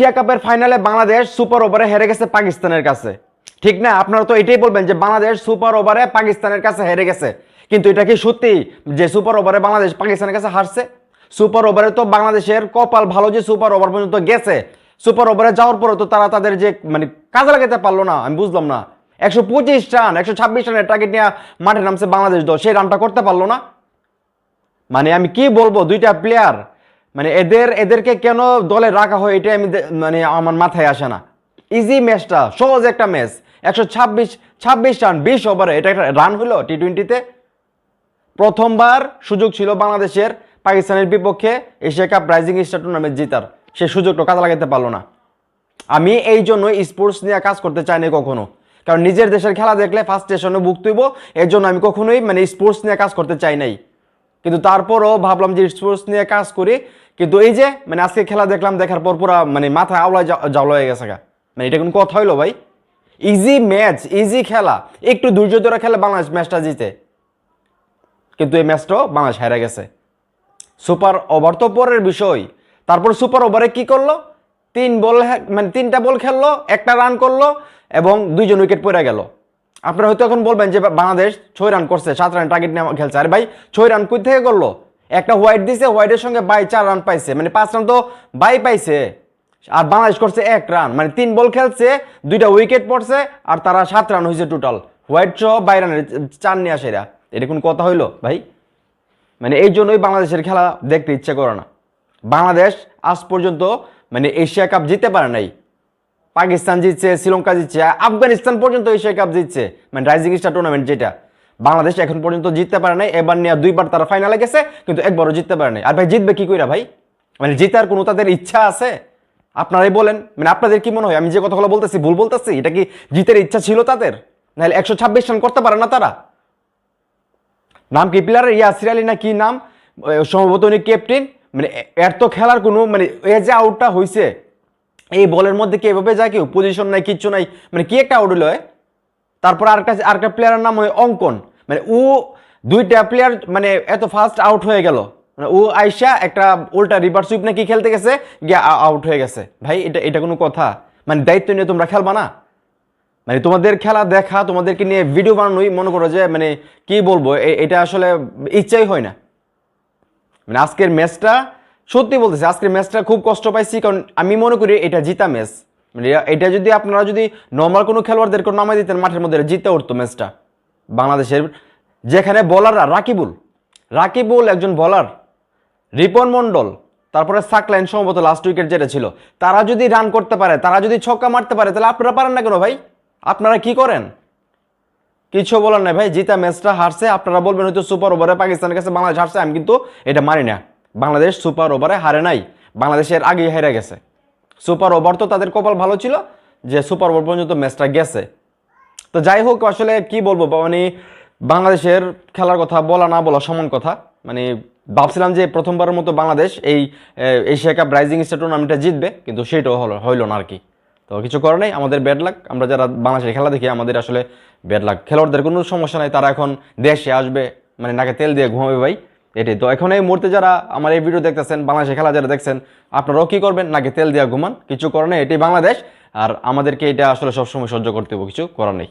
Asia কাপের ফাইনালে Bangladesh super ওভারে হেরে গেছে পাকিস্তানের কাছে, ঠিক না? আপনারা তো এটাই বলবেন যে বাংলাদেশ সুপার ওভারে পাকিস্তানের কাছে হেরে গেছে, কিন্তু এটা কি সত্যি যে সুপার ওভারে বাংলাদেশ পাকিস্তানের কাছে হারছে? সুপার ওভারে তো বাংলাদেশের কপাল ভালো যে সুপার ওভার পর্যন্ত গেছে। সুপার ওভারে যাওয়ার পরে তো তারা তাদের যে মানে কাজে লাগাতে পারলো না, আমি বুঝলাম না। 125 রান 126 রানের টার্গেট নিয়ে মাঠে নামছে বাংলাদেশ দল, সেই রানটা করতে পারলো না। মানে আমি কি বলবো, দুইটা প্লেয়ার মানে এদেরকে কেন দলে রাখা হয় এটা আমি মানে আমার মাথায় আসে না। ইজি ম্যাচটা, সহজ একটা ম্যাচ, 126 রান 20 ওভারে, এটা একটা রান হলো টি-20-তে। প্রথমবার সুযোগ ছিল বাংলাদেশের পাকিস্তানের বিপক্ষে Asia cup rising star tournament জেতার, সে সুযোগটা কাজে লাগাতে পারলো না। আমি এই জন্য স্পোর্টস নিয়ে কাজ করতে চাই না কখনো, কারণ নিজের দেশের খেলা দেখলে ফার্স্ট স্টেশনে বুক তুইব, এর জন্য আমি কখনোই মানে স্পোর্টস নিয়ে কাজ করতে চাই নাই। কিন্তু তারপরও ভাবলাম যে স্পোর্টস নিয়ে কাজ করি, কিন্তু এই যে মানে আজকে খেলা দেখলাম, দেখার পর পুরা মানে মাথায় আওলায় জাওলা হয়ে গেছে। মানে এটা কোনো কথা হইলো ভাই? ইজি ম্যাচ, ইজি খেলা, একটু ধৈর্য ধরে খেলে বাংলাদেশ ম্যাচটা জিতে, কিন্তু এই ম্যাচটাও বাংলাদেশ হেরে গেছে। সুপার ওভার তো পরের বিষয়, তারপর সুপার ওভারে কি করলো, তিনটা বল খেললো, একটা রান করলো এবং 2জন উইকেট পড়ে গেল। আপনারা হয়তো এখন বলবেন যে বাংলাদেশ 6 রান করছে, 7 রান টার্গেট নিয়ে খেলছে। আরে ভাই 6 রান কই থেকে করলো? একটা হোয়াইট দিছে, হোয়াইটের সঙ্গে বাই 4 রান পাইছে, মানে 5 রান তো বাই পাইছে। আর বাংলাদেশ করছে 1 রান, মানে 3 বল খেলছে, 2টা উইকেট পড়ছে, আর তারা 7 রান হয়েছে টোটাল, হোয়াইট সহ 22 রানের 4 নিয়ে আসে। এটা কোন কথা হইলো ভাই? মানে এই জন্যই বাংলাদেশের খেলা দেখতে ইচ্ছে করে না। বাংলাদেশ আজ পর্যন্ত মানে এশিয়া কাপ জিততে পারে নাই। পাকিস্তান জিতছে, শ্রীলঙ্কা জিতছে, আফগানিস্তান পর্যন্ত এশিয়া কাপ জিতছে, মানে রাইজিং স্টার টুর্নামেন্ট যেটা। বাংলাদেশ এখন পর্যন্ত জিততে পারে নাই। এবার নিয়ে 2বার তারা ফাইনালে গেছে, কিন্তু একবারও জিততে পারে নাই। আর ভাই জিতবে কি কইরা ভাই? মানে জিতার কোনো তাদের ইচ্ছা আছে? আপনারাই বলেন, মানে আপনাদের কি মনে হয় আমি যে কথাগুলো বলতেছি ভুল বলতেছি? এটা কি জিতের ইচ্ছা ছিল তাদের? নাহলে 126 রান করতে পারে না তারা? নাম কি প্লেয়ারের, ইয়াসির আলী না কি নাম, সম্ভবত উনি ক্যাপ্টেন। মানে এর তো খেলার কোনো মানে এ যে আউটটা হয়েছে, এই বলের মধ্যে কি এভাবে যায় কেউ? পজিশন নাই, কিচ্ছু নাই, মানে কি একটা আউট হলো। তারপর আরেকটা প্লেয়ারের নাম হয় অঙ্কন, মানে ও 2টা প্লেয়ার মানে এত ফাস্ট আউট হয়ে গেল। মানে ও আইসা একটা উল্টা রিভার্স সুইপ নাকি খেলতে গেছে, গিয়ে আউট হয়ে গেছে। ভাই এটা কোনো কথা? মানে দায়িত্ব নিয়ে তোমরা খেলবা না? মানে তোমাদের খেলা দেখা, তোমাদেরকে নিয়ে ভিডিও বানানোই মনে করো যে মানে কি বলবো, এটা আসলে ইচ্ছাই হয় না। মানে আজকের ম্যাচটা, সত্যি বলতেছি, আজকের ম্যাচটা খুব কষ্ট পাইছি, কারণ আমি মনে করি এটা জিতা ম্যাচ। মানে এটা যদি আপনারা যদি নর্মাল কোনো খেলোয়াড়দেরকে নামাই দিতেন মাঠের মধ্যে, জিতে উঠতো ম্যাচটা বাংলাদেশের। যেখানে বলাররা রাকিবুল একজন বলার, রিপন মন্ডল, তারপরে সাকলাইন সম্ভবত লাস্ট উইকেট যেটা ছিল, তারা যদি রান করতে পারে, তারা যদি ছক্কা মারতে পারে, তাহলে আপনারা পারেন না কেন ভাই? আপনারা কি করেন? কিছু বলার নাই ভাই, জিতা ম্যাচটা হারছে। আপনারা বলবেন হয়তো সুপার ওভারে পাকিস্তানের কাছে বাংলাদেশ হারছে, আমি কিন্তু এটা মানি না। বাংলাদেশ সুপার ওভারে হারে নাই, বাংলাদেশের আগেই হেরে গেছে। সুপার ওভার তো তাদের কপাল ভালো ছিল যে সুপার ওভার পর্যন্ত ম্যাচটা গেছে। তো যাই হোক, আসলে কি বলবো, মানে বাংলাদেশের খেলার কথা বলা না বলা সমান কথা। মানে ভাবছিলাম যে প্রথমবারের মতো বাংলাদেশ এই এশিয়া কাপ রাইজিং স্টার টুর্নামেন্টটা জিতবে, কিন্তু সেটাও হইল না আর কি। তো কিছু করার নেই, আমাদের ব্যাড লাক। আমরা যারা বাংলাদেশের খেলা দেখি আমাদের আসলে ব্যাড লাক। খেলোয়াড়দের কোনো সমস্যা নাই, তারা এখন দেশে আসবে, মানে নাকে তেল দিয়ে ঘুমাবে ভাই, এটাই তো। এখন এই মুহূর্তে যারা আমার এই ভিডিও দেখতেছেন, বাংলাদেশের খেলা যারা দেখছেন, আপনারাও কি করবেন? নাকে তেল দিয়ে ঘুমান, কিছু করার নেই, এটাই বাংলাদেশ। আর আমাদেরকে এটা আসলে সবসময় সহ্য করতে হবে, কিছু করার নেই।